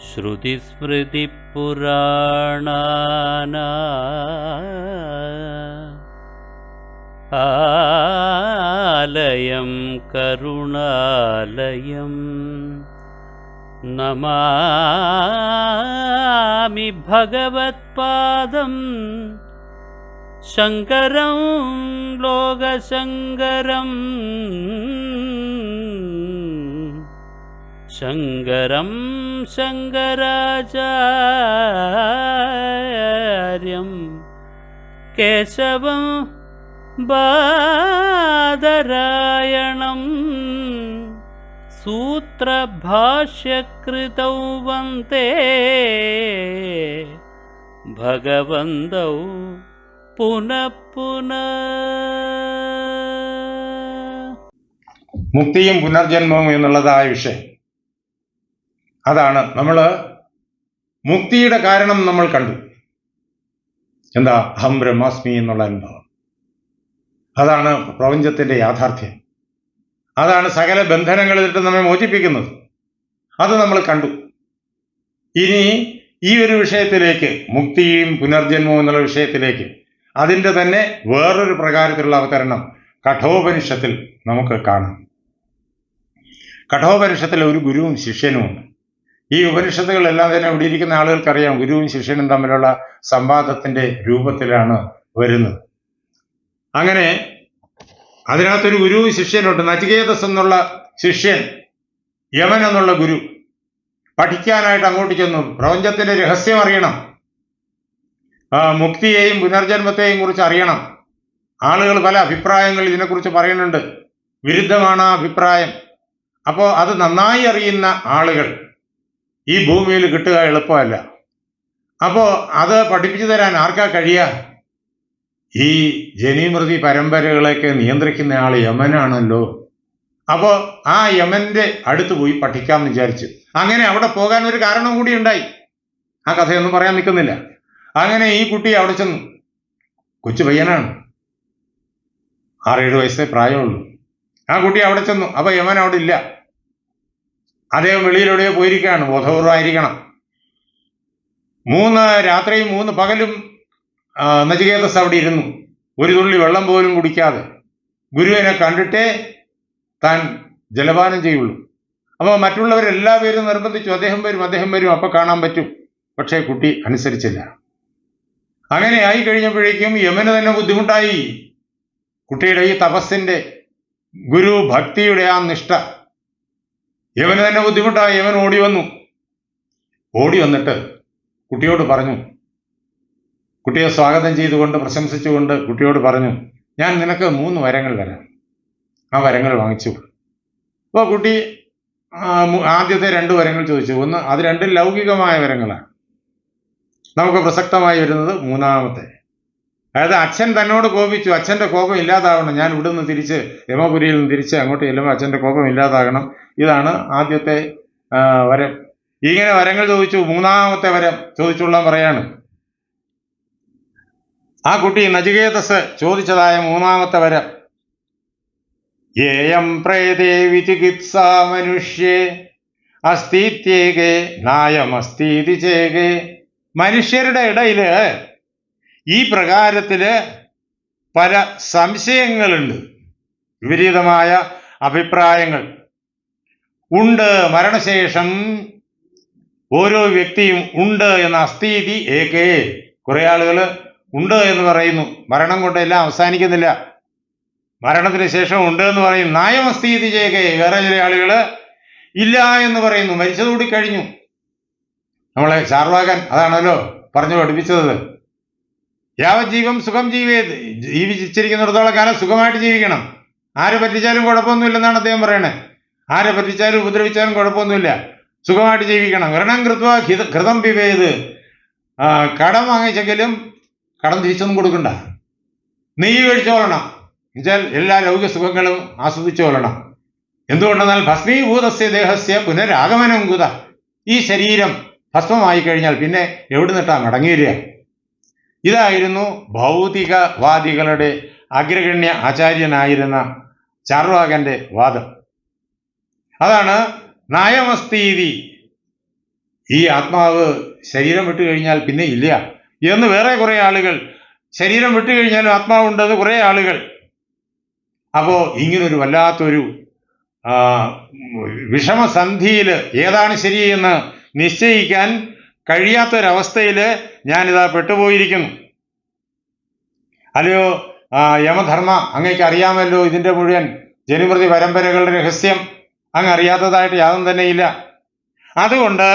ശ്രുതിസ്മൃതിപുരാണാനാലയം കരുണാലയം നമാമി ഭഗവത്പാദം ശങ്കരം ലോകശങ്കരം ശങ്കരം ശങ്കരാചാര്യം കേശവം ബാദരായണം സൂത്രഭാഷ്യകൃതൗ വന്ദേ ഭഗവന്തൗ പുനഃ പുനഃ. മുക്തിയും പുനർജന്മവും എന്നുള്ളതായ വിഷയം അതാണ്. നമ്മൾ മുക്തിയുടെ കാരണം നമ്മൾ കണ്ടു. എന്താ? അഹം ബ്രഹ്മാസ്മി എന്നുള്ള അനുഭവം. അതാണ് പ്രപഞ്ചത്തിന്റെ യാഥാർത്ഥ്യം. അതാണ് സകല ബന്ധനങ്ങളിലിട്ട് നമ്മെ മോചിപ്പിക്കുന്നത്. അത് നമ്മൾ കണ്ടു. ഇനി ഈ ഒരു വിഷയത്തിലേക്ക്, മുക്തിയും പുനർജന്മവും എന്നുള്ള വിഷയത്തിലേക്ക്, അതിൻ്റെ തന്നെ വേറൊരു പ്രകാരത്തിലുള്ള അവതരണം കഠോപനിഷത്തിൽ നമുക്ക് കാണാം. കഠോപനിഷത്തിൽ ഒരു ഗുരുവും ശിഷ്യനുമുണ്ട്. ഈ ഉപനിഷത്തുകളെല്ലാം തന്നെ ഇവിടെ ഇരിക്കുന്ന ആളുകൾക്കറിയാം ഗുരുവും ശിഷ്യനും തമ്മിലുള്ള സംവാദത്തിന്റെ രൂപത്തിലാണ് വരുന്നത്. അങ്ങനെ അതിനകത്തൊരു ഗുരുവും ശിഷ്യനുണ്ട്. നചികേതസ് എന്നുള്ള ശിഷ്യൻ യമൻ എന്നുള്ള ഗുരു പഠിക്കാനായിട്ട് അങ്ങോട്ട് ചെന്നു. പ്രപഞ്ചത്തിന്റെ രഹസ്യം അറിയണം, മുക്തിയെയും പുനർജന്മത്തെയും കുറിച്ച് അറിയണം. ആളുകൾ പല അഭിപ്രായങ്ങൾ ഇതിനെക്കുറിച്ച് പറയുന്നുണ്ട്. വിരുദ്ധമാണ് ആ അഭിപ്രായം. അപ്പോൾ അത് നന്നായി അറിയുന്ന ആളുകൾ ഈ ഭൂമിയിൽ കിട്ടുക എളുപ്പമല്ല. അപ്പോൾ അത് പഠിപ്പിച്ചു തരാൻ ആർക്കാ കഴിയുക? ഈ ജനിമൃതി പരമ്പരകളെയൊക്കെ നിയന്ത്രിക്കുന്ന ആൾ യമനാണല്ലോ. അപ്പോൾ ആ യമന്റെ അടുത്ത് പോയി പഠിക്കാമെന്ന് വിചാരിച്ചു. അങ്ങനെ അവിടെ പോകാൻ ഒരു കാരണം കൂടി ഉണ്ടായി. ആ കഥയൊന്നും പറയാൻ നിൽക്കുന്നില്ല. അങ്ങനെ ഈ കുട്ടി അവിടെ ചെന്നു. കൊച്ചു പയ്യനാണ്, 6-7 വയസ്സേ പ്രായമുള്ളൂ. ആ കുട്ടി അവിടെ ചെന്നു. അപ്പൊ യമൻ അവിടെ ഇല്ല. അദ്ദേഹം വെളിയിലെവിടെയോ പോയിരിക്കുകയാണ്. ബോധപൂർവമായിരിക്കണം. 3 രാത്രിയും 3 പകലും നചികേതസ് അവിടെ ഇരുന്നു. ഒരു തുള്ളി വെള്ളം പോലും കുടിക്കാതെ. ഗുരുവിനെ കണ്ടിട്ടേ താൻ ജലപാനം ചെയ്യുള്ളൂ. അപ്പോൾ മറ്റുള്ളവരെല്ലാവരും നിർബന്ധിച്ചു, അദ്ദേഹം വരും, അപ്പൊ കാണാൻ പറ്റും. പക്ഷേ കുട്ടി അനുസരിച്ചില്ല. അങ്ങനെ ആയി കഴിഞ്ഞപ്പോഴേക്കും യമന് തന്നെ ബുദ്ധിമുട്ടായി. കുട്ടിയുടെ ഈ തപസ്സിന്റെ, ഗുരു ഭക്തിയുടെ ആ നിഷ്ഠ യമന് തന്നെ ബുദ്ധിമുട്ടായി. യമൻ ഓടി വന്നിട്ട് കുട്ടിയോട് പറഞ്ഞു, കുട്ടിയെ സ്വാഗതം ചെയ്തുകൊണ്ട് പ്രശംസിച്ചുകൊണ്ട് കുട്ടിയോട് പറഞ്ഞു, ഞാൻ നിനക്ക് 3 വരങ്ങൾ തരാം, ആ വരങ്ങൾ വാങ്ങിച്ചു. അപ്പോൾ കുട്ടി ആദ്യത്തെ 2 വരങ്ങൾ ചോദിച്ചു. അത് 2 ലൗകികമായ വരങ്ങളാണ്. നമുക്ക് പ്രസക്തമായി വരുന്നത് 3-മത്തെ. അതായത് അച്ഛൻ തന്നോട് കോപിച്ചു, അച്ഛൻ്റെ കോപം ഇല്ലാതാവണം. ഞാൻ ഇവിടുന്ന് തിരിച്ച് യമപുരിയിൽ നിന്ന് തിരിച്ച് അങ്ങോട്ട് ചെല്ലുമ്പോൾ അച്ഛൻ്റെ കോപം ഇല്ലാതാകണം. ഇതാണ് ആദ്യത്തെ വരം. ഇങ്ങനെ വരങ്ങൾ ചോദിച്ചു. 3-മത്തെ വരം ചോദിച്ചുള്ള പറയാണ്. ആ കുട്ടി നചികേതസ് ചോദിച്ചതായ 3-മത്തെ വരം, ഏയം പ്രേതേ വിചികിത്സാ മനുഷ്യേ അസ്തിത്യേകേ നായമസ്തീതി ചേകേ. മനുഷ്യരുടെ ഇടയില് ഈ പ്രകാരത്തില് പല സംശയങ്ങളുണ്ട്, വിപരീതമായ അഭിപ്രായങ്ങൾ ഉണ്ട്. മരണശേഷം ഓരോ വ്യക്തിയും ഉണ്ട് എന്ന അസ്ഥീതി ഏകേ. കുറെ ആളുകൾ ഉണ്ട് എന്ന് പറയുന്നു. മരണം കൊണ്ട് എല്ലാം അവസാനിക്കുന്നില്ല. മരണത്തിന് ശേഷം ഉണ്ട് എന്ന് പറയും. നായമസ്ഥീതി ചെയ്യേ. വേറെ ചില ആളുകൾ ഇല്ല എന്ന് പറയുന്നു. മരിച്ചതുകൂടി കഴിഞ്ഞു. നമ്മളെ ചാർവാകൻ അതാണല്ലോ പറഞ്ഞു പഠിപ്പിച്ചത്. യാവജ്ജീവം സുഖം ജീവേത്. ജീവിച്ചിരിക്കുന്നിടത്തോളം കാലം സുഖമായിട്ട് ജീവിക്കണം. ആരെ പറ്റിച്ചാലും കുഴപ്പമൊന്നുമില്ലെന്നാണ് അദ്ദേഹം പറയണത്. ആരെ പറ്റിച്ചാലും ഉപദ്രവിച്ചാലും കുഴപ്പമൊന്നുമില്ല, സുഖമായിട്ട് ജീവിക്കണം. വ്രണം കൃത്വ ഘൃതം പിബേത്. കടം വാങ്ങിച്ചെങ്കിലും കടം തിരിച്ചൊന്നും കൊടുക്കണ്ട. നെയ്യ് കഴിച്ചോളണം. എന്നുവെച്ചാൽ എല്ലാ ലൗകിക സുഖങ്ങളും ആസ്വദിച്ചോളണം. എന്തുകൊണ്ടെന്നാൽ ഭസ്മീഭൂതസ്യ ദേഹസ്യ പുനരാഗമനം കുത. ഈ ശരീരം ഭസ്മമായി കഴിഞ്ഞാൽ പിന്നെ എവിടുന്നിട്ടാ മടങ്ങി വരിക? ഇതായിരുന്നു ഭൗതികവാദികളുടെ അഗ്രഗണ്യ ആചാര്യനായിരുന്ന ചാർവാകന്റെ വാദം. അതാണ് നായമസ്തീതി. ഈ ആത്മാവ് ശരീരം വിട്ടുകഴിഞ്ഞാൽ പിന്നെ ഇല്ല എന്ന് വേറെ കുറെ ആളുകൾ, ശരീരം വിട്ടുകഴിഞ്ഞാലും ആത്മാവുണ്ടെന്ന് കുറെ ആളുകൾ. അപ്പോൾ ഇങ്ങനൊരു വല്ലാത്തൊരു വിഷമസന്ധിയിൽ ഏതാണ് ശരിയെന്ന് നിശ്ചയിക്കാൻ കഴിയാത്തൊരവസ്ഥയിൽ ഞാനിതാ പെട്ടുപോയിരിക്കുന്നു. അല്ലയോ യമധർമ്മ, അങ്ങേക്ക് അറിയാമല്ലോ ഇതിൻ്റെ മുഴുവൻ ജനിമൃതി പരമ്പരകളുടെ രഹസ്യം. അങ്ങ് അറിയാത്തതായിട്ട് യാതൊന്നും തന്നെയില്ല. അതുകൊണ്ട്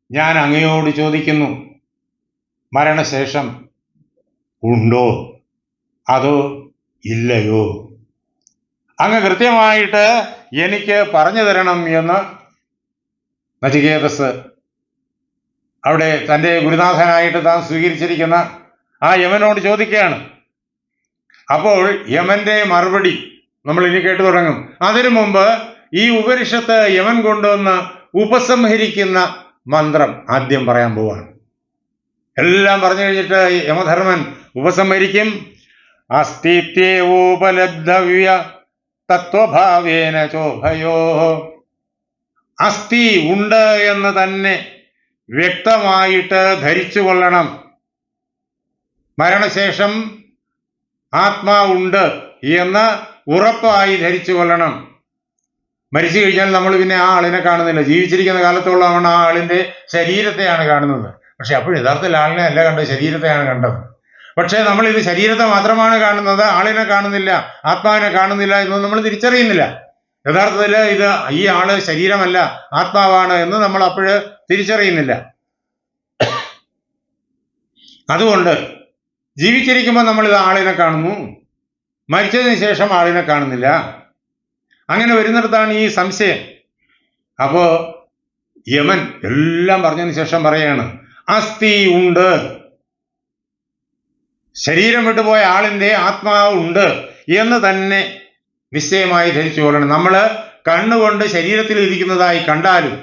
ഞാൻ അങ്ങയോട് ചോദിക്കുന്നു, മരണശേഷം ഉണ്ടോ അതോ ഇല്ലയോ? അങ്ങ് കൃത്യമായിട്ട് എനിക്ക് പറഞ്ഞു തരണം എന്ന് നചികേതസ് അവിടെ തൻ്റെ ഗുരുനാഥനായിട്ട് താൻ സ്വീകരിച്ചിരിക്കുന്ന ആ യമനോട് ചോദിക്കുകയാണ്. അപ്പോൾ യമന്റെ മറുപടി നമ്മൾ ഇനി കേട്ടു തുടങ്ങും. അതിനു മുമ്പ് ഈ ഉപനിഷത്ത് യമൻ കൊണ്ടുവന്ന് ഉപസംഹരിക്കുന്ന മന്ത്രം ആദ്യം പറയാൻ പോവാണ്. എല്ലാം പറഞ്ഞു കഴിഞ്ഞിട്ട് യമധർമ്മൻ ഉപസംഹരിക്കും. അസ്ഥിത്യേവോപലബ്ധവ്യ തത്വഭാവേന ചോഭയോ. അസ്ഥി ഉണ്ട് എന്ന് തന്നെ വ്യക്തമായിട്ട് ധരിച്ചു കൊള്ളണം. മരണശേഷം ആത്മാവുണ്ട് എന്ന് ഉറപ്പായി ധരിച്ചു കൊള്ളണം. മരിച്ചു കഴിഞ്ഞാൽ നമ്മൾ പിന്നെ ആ ആളിനെ കാണുന്നില്ല. ജീവിച്ചിരിക്കുന്ന കാലത്തോളമാണ് ആ ആളിന്റെ ശരീരത്തെയാണ് കാണുന്നത്. പക്ഷെ അപ്പോൾ യഥാർത്ഥത്തിൽ ആളിനെ അല്ല കണ്ടത്, ശരീരത്തെയാണ് കണ്ടത്. പക്ഷേ നമ്മൾ ഇത് ശരീരത്തെ മാത്രമാണ് കാണുന്നത്, ആളിനെ കാണുന്നില്ല, ആത്മാവിനെ കാണുന്നില്ല എന്ന് നമ്മൾ തിരിച്ചറിയുന്നില്ല. യഥാർത്ഥത്തിൽ ഈ ആള് ശരീരമല്ല, ആത്മാവാണ് എന്ന് നമ്മൾ അപ്പോഴ് തിരിച്ചറിയുന്നില്ല. അതുകൊണ്ട് ജീവിച്ചിരിക്കുമ്പോൾ നമ്മൾ ഇത് ആളിനെ കാണുന്നു, മരിച്ചതിന് ശേഷം ആളിനെ കാണുന്നില്ല. അങ്ങനെ വരുന്നിടത്താണ് ഈ സംശയം. അപ്പോ യമൻ എല്ലാം പറഞ്ഞതിന് ശേഷം പറയാണ്, അസ്ഥി ഉണ്ട്, ശരീരം വിട്ടുപോയ ആളിന്റെ ആത്മാവ് ഉണ്ട് എന്ന് തന്നെ നിശ്ചയമായി ധരിച്ചു കൊള്ളണം. നമ്മൾ കണ്ണുകൊണ്ട് ശരീരത്തിൽ ഇരിക്കുന്നതായി കണ്ടാലും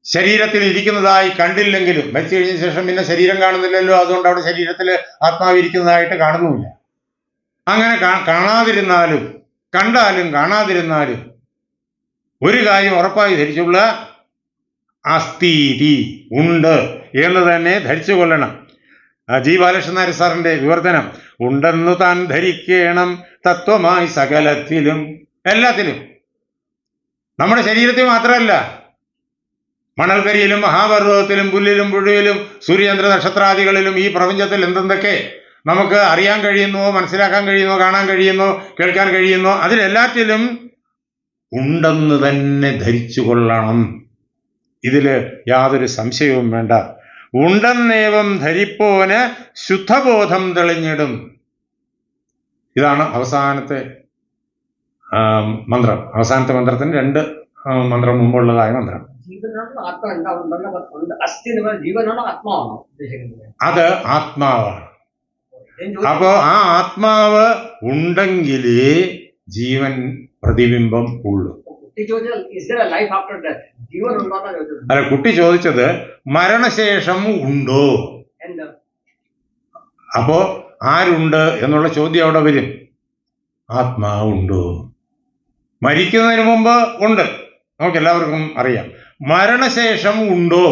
ശരീരത്തിൽ ഇരിക്കുന്നതായി കണ്ടില്ലെങ്കിലും മരിച്ചു കഴിഞ്ഞ ശേഷം പിന്നെ ശരീരം കാണുന്നില്ലല്ലോ, അതുകൊണ്ട് അവിടെ ശരീരത്തിൽ ആത്മാവ് ഇരിക്കുന്നതായിട്ട് കാണുന്നുമില്ല. അങ്ങനെ കാണാതിരുന്നാലും കണ്ടാലും കാണാതിരുന്നാലും ഒരു കാര്യം ഉറപ്പായി ധരിച്ചുള്ള അസ്ഥീതി ഉണ്ട് എന്ന് തന്നെ ധരിച്ചു കൊള്ളണം. ജി ബാലകൃഷ്ണൻ നായർ സാറിന്റെ വിവർത്തനം, ഉണ്ടെന്നു താൻ ധരിക്കണം തത്വമായി സകലത്തിലും, എല്ലാത്തിലും. നമ്മുടെ ശരീരത്തിൽ മാത്രമല്ല, മണൽക്കരിയിലും മഹാപർവ്വതത്തിലും പുല്ലിലും പുഴുവിലും സൂര്യചന്ദ്ര നക്ഷത്രാദികളിലും ഈ പ്രപഞ്ചത്തിൽ എന്തെന്തൊക്കെ നമുക്ക് അറിയാൻ കഴിയുന്നോ, മനസ്സിലാക്കാൻ കഴിയുന്നോ, കാണാൻ കഴിയുന്നോ, കേൾക്കാൻ കഴിയുന്നോ, അതിലെല്ലാറ്റിലും ഉണ്ടെന്ന് തന്നെ ധരിച്ചു കൊള്ളണം. ഇതിൽ യാതൊരു സംശയവും വേണ്ട. ഉണ്ടെന്നേവം ധരിപ്പോന് ശുദ്ധബോധം തെളിഞ്ഞിടും. ഇതാണ് അവസാനത്തെ മന്ത്രം. അവസാനത്തെ മന്ത്രത്തിന് 2 മന്ത്രം മുമ്പുള്ളതായ മന്ത്രം. അത് ആത്മാവാണ്. അപ്പോ ആ ആത്മാവ് ഉണ്ടെങ്കിലേ ജീവൻ പ്രതിബിംബം ഉള്ളൂ. അല്ല, കുട്ടി ചോദിച്ചത് മരണശേഷം ഉണ്ടോ. അപ്പോ ആരുണ്ട് എന്നുള്ള ചോദ്യം അവിടെ വരും. ആത്മാവുണ്ടോ? മരിക്കുന്നതിന് മുമ്പ് ഉണ്ട്, നമുക്ക് എല്ലാവർക്കും അറിയാം. മരണശേഷം ഉണ്ടോ?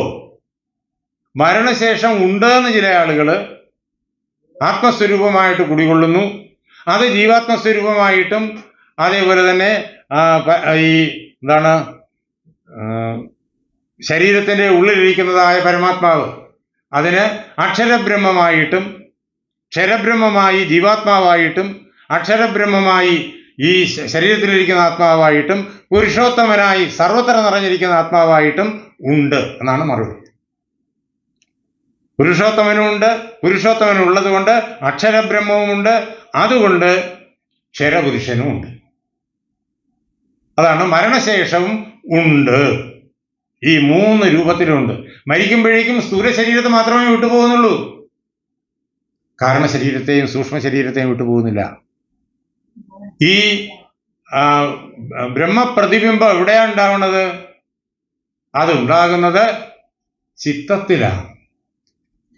മരണശേഷം ഉണ്ട് എന്ന് ചില ആളുകൾ ആത്മസ്വരൂപമായിട്ട് കുടികൊള്ളുന്നു. അത് ജീവാത്മസ്വരൂപമായിട്ടും അതേപോലെ തന്നെ ഈ എന്താണ് ശരീരത്തിന്റെ ഉള്ളിലിരിക്കുന്നതായ പരമാത്മാവ്, അതിന് അക്ഷരബ്രഹ്മമായിട്ടും ക്ഷരബ്രഹ്മമായി ജീവാത്മാവായിട്ടും അക്ഷരബ്രഹ്മമായി ഈ ശരീരത്തിലിരിക്കുന്ന ആത്മാവായിട്ടും പുരുഷോത്തമനായി സർവത്ര നിറഞ്ഞിരിക്കുന്ന ആത്മാവായിട്ടും ഉണ്ട് എന്നാണ് മറുപടി. പുരുഷോത്തമനുമുണ്ട്, പുരുഷോത്തമനുള്ളത് കൊണ്ട് അക്ഷരബ്രഹ്മവുമുണ്ട്, അതുകൊണ്ട് ക്ഷരപുരുഷനുമുണ്ട്. അതാണ് മരണശേഷവും ഉണ്ട്. ഈ 3 രൂപത്തിലുണ്ട്. മരിക്കുമ്പോഴേക്കും സ്ഥൂല ശരീരത്തെ മാത്രമേ വിട്ടുപോകുന്നുള്ളൂ, കാരണ ശരീരത്തെയും സൂക്ഷ്മ ശരീരത്തെയും വിട്ടുപോകുന്നില്ല. ഈ ബ്രഹ്മപ്രതിബിംബം എവിടെയാണ് ഉണ്ടാവുന്നത്? അത് ഉണ്ടാകുന്നത് ചിത്തത്തിലാണ്.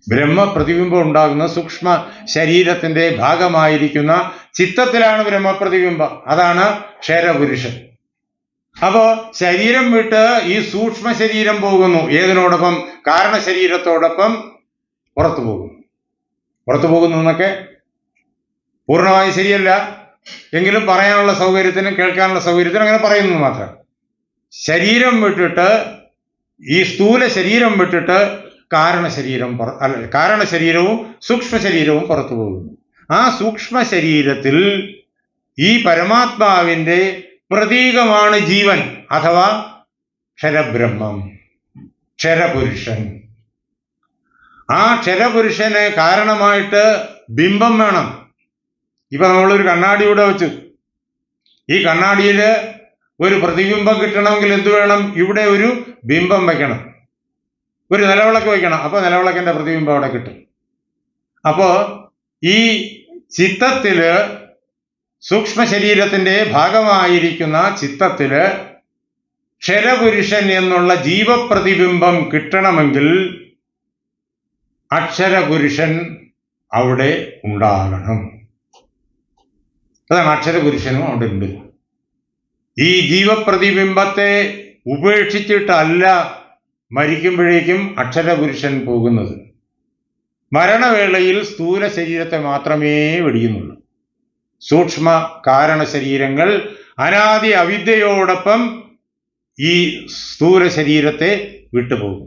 ബ്രഹ്മപ്രതിബിംബം ഉണ്ടാകുന്ന സൂക്ഷ്മ ശരീരത്തിന്റെ ഭാഗമായിരിക്കുന്ന ചിത്തത്തിലാണ് ബ്രഹ്മപ്രതിബിംബം. അതാണ് ക്ഷരപുരുഷൻ. അപ്പോ ശരീരം വിട്ട് ഈ സൂക്ഷ്മ ശരീരം പോകുന്നു. ഏതിനോടൊപ്പം? കാരണ ശരീരത്തോടൊപ്പം പുറത്തു പോകുന്നു എന്നൊക്കെ പൂർണ്ണമായി ശരിയല്ല, എങ്കിലും പറയാനുള്ള സൗകര്യത്തിനും കേൾക്കാനുള്ള സൗകര്യത്തിനും അങ്ങനെ പറയുന്നു മാത്രം. ശരീരം വിട്ടിട്ട്, ഈ സ്ഥൂല ശരീരം വിട്ടിട്ട് കാരണ ശരീരവും സൂക്ഷ്മ ശരീരവും പുറത്തു പോകുന്നു. ആ സൂക്ഷ്മ ശരീരത്തിൽ ഈ പരമാത്മാവിന്റെ പ്രതീകമാണ് ജീവൻ അഥവാ ക്ഷരബ്രഹ്മം, ക്ഷരപുരുഷൻ. ആ ക്ഷരപുരുഷന് കാരണമായിട്ട് ബിംബം വേണം. ഇപ്പൊ നമ്മളൊരു കണ്ണാടിയുടെ വെച്ചു, ഈ കണ്ണാടിയിൽ ഒരു പ്രതിബിംബം കിട്ടണമെങ്കിൽ എന്ത് വേണം? ഇവിടെ ഒരു ബിംബം വെക്കണം, ഒരു നിലവിളക്ക് വെക്കണം. അപ്പൊ നിലവിളക്കിന്റെ പ്രതിബിംബം അവിടെ കിട്ടും. അപ്പോ ഈ ചിത്തത്തില്, സൂക്ഷ്മ ശരീരത്തിന്റെ ഭാഗമായിരിക്കുന്ന ചിത്തത്തില് ക്ഷരപുരുഷൻ എന്നുള്ള ജീവപ്രതിബിംബം കിട്ടണമെങ്കിൽ അക്ഷരപുരുഷൻ അവിടെ ഉണ്ടാകണം. അതാണ് അക്ഷരപുരുഷനും അവിടെ ഉണ്ട്. ഈ ജീവപ്രതിബിംബത്തെ ഉപേക്ഷിച്ചിട്ടല്ല മരിക്കുമ്പോഴേക്കും അക്ഷരപുരുഷൻ പോകുന്നത്. മരണവേളയിൽ സ്ഥൂല ശരീരത്തെ മാത്രമേ വെടിയുന്നുള്ളൂ. സൂക്ഷ്മ കാരണ ശരീരങ്ങൾ അനാദി അവിദ്യയോടൊപ്പം ഈ സ്ഥൂല ശരീരത്തെ വിട്ടുപോകും.